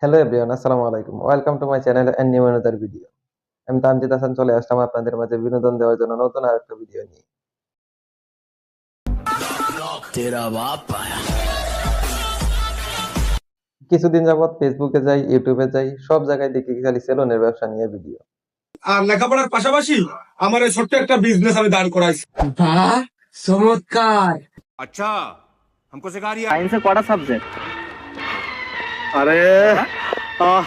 Hello everyone, আসসালামু আলাইকুম। Welcome to my channel and new another video. আমি তামজিদ হাসান চলে আসলাম আপনাদের মাঝে বিনোদন দেওয়ার জন্য নতুন আরেকটা ভিডিও নিয়ে। কিছুদিন যাবত ফেসবুকে যাই, ইউটিউবে যাই, সব জায়গায় দেখি খালি সেলুনের ব্যবসা নিয়ে ভিডিও। আর লেখাপড়ার পাশাপাশি আমার এই ছোট্ট একটা বিজনেস আমি দাঁড় করাইছি। বাহ, চমৎকার। अच्छा हमको सिखा रही है সায়েন্সে কটা সাবজেক্ট? আরে আহ,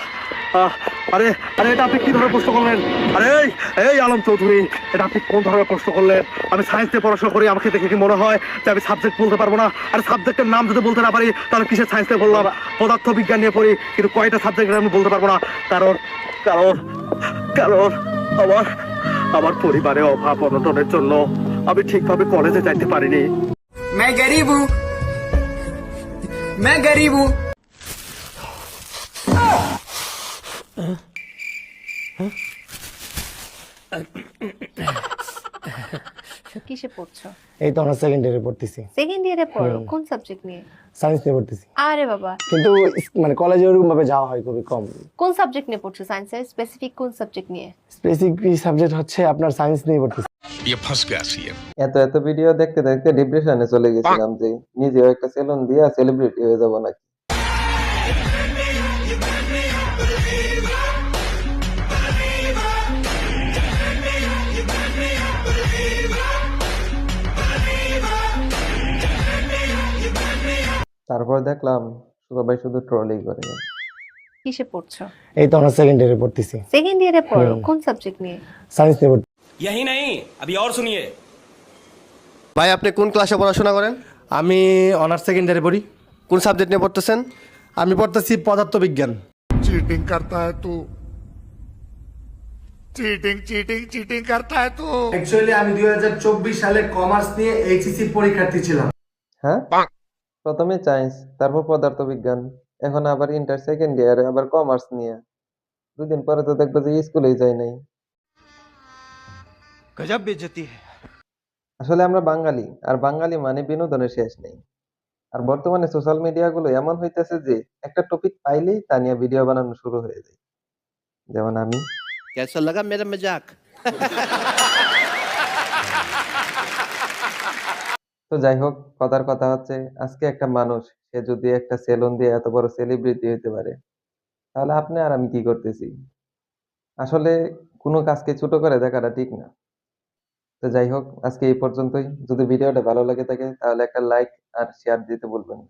আহ, আরে আরে এটা আপনি কি ধরনের প্রশ্ন করলেন? আরে এই এই আলম চৌধুরী, এটা আপনি কোন ধরনের প্রশ্ন করলেন? আমি সায়েন্স নিয়ে পড়াশোনা করি, আমাকে দেখে কি মনে হয় যে আমি সাবজেক্ট বলতে পারবো না? আর সাবজেক্টের নাম যদি বলতে না পারি তাহলে কিসের সায়েন্স নিয়ে বললাম? পদার্থ বিজ্ঞান নিয়ে পড়ি, কিন্তু কয়টা সাবজেক্ট আমি বলতে পারবো না। কারণ কারণ কারণ আমার আমার পরিবারে অভাব অনটনের জন্য আমি ঠিকভাবে কলেজে যাইতে পারিনি। मैं गरीब हूँ, मैं गरीब हूँ। কিসে পড়ছো? এই তো আমরা সেকেন্ড ইয়ারে পড়তেছি, সেকেন্ড ইয়ারে পড়ো? কোন সাবজেক্ট নিয়ে? সায়েন্স নিয়ে পড়তেছি। আরে বাবা, কিন্তু মানে কলেজে ওরকম ভাবে যাওয়া হয় খুবই কম। কোন সাবজেক্ট নিয়ে পড়ছো? সায়েন্সের স্পেসিফিক কোন সাবজেক্ট নিয়ে? স্পেসিফিক সাবজেক্ট হচ্ছে আপনার সায়েন্স নিয়ে পড়তেছি। এত ভিডিও দেখতে দেখতে ডিপ্রেশনে চলে গেছিলাম যে নিজেও একটা সেলুন দিয়া সেলিব্রিটি হয়ে যাব নাকি। তারপর দেখলাম সবাই শুধু ট্রোলিং করে। কিসে পড়ছো? এই তো আমরা সেকেন্ড ইয়ারে পড়তেছি, সেকেন্ড ইয়ারে পড়ো? কোন সাবজেক্ট নিয়ে? সায়েন্স নিয়ে পড়তেছি। यही नहीं अभी और सुनिए ভাই আপনি কোন ক্লাসে পড়াশোনা করেন? আমি অনার্স সেকেন্ড ইয়ারে পড়ি। কোন সাবজেক্ট নিয়ে পড়তেছেন? আমি পড়তেছি পদার্থ বিজ্ঞান। चीटिंग करता है तू, चीटिंग चीटिंग चीटिंग करता है तू। অ্যাকচুয়ালি আমি 2024 সালে কমার্স নিয়ে এইচএসসি পরীক্ষার্থী ছিলাম। হ্যাঁ, প্রথমে সায়েন্স, তারপর পদার্থ বিজ্ঞান, এখন আবার ইন্টার সেকেন্ড ইয়ারে আবার কমার্স নিয়ে। দুদিন পরে তো দেখবো যে স্কুলেই যাই নাই। गजब बेइज्जती है আসলে আমরা বাঙালি, আর বাঙালি মানে বিনোদনের শেষ নেই। আর বর্তমানে সোশ্যাল মিডিয়া গুলো এমন হইতেছে যে একটা টপিক পাইলেই তা নিয়ে ভিডিও বানানো শুরু হয়ে যায়। যেমন আমি। कैसा लगा मेरा मजाक? তো যাই হোক, কথার কথা হচ্ছে আজকে একটা মানুষ সে যদি একটা সেলুন দিয়ে এত বড় সেলিব্রিটি হইতে পারে, তাহলে আপনি আর আমি কি করতেছি? আসলে কোনো কাজকে ছোট করে দেখাটা ঠিক না। তো যাই হোক, আজকে এই পর্যন্তই। যদি ভিডিওটা ভালো লাগে থাকে তাহলে একটা লাইক আর শেয়ার দিতে ভুলবেন না।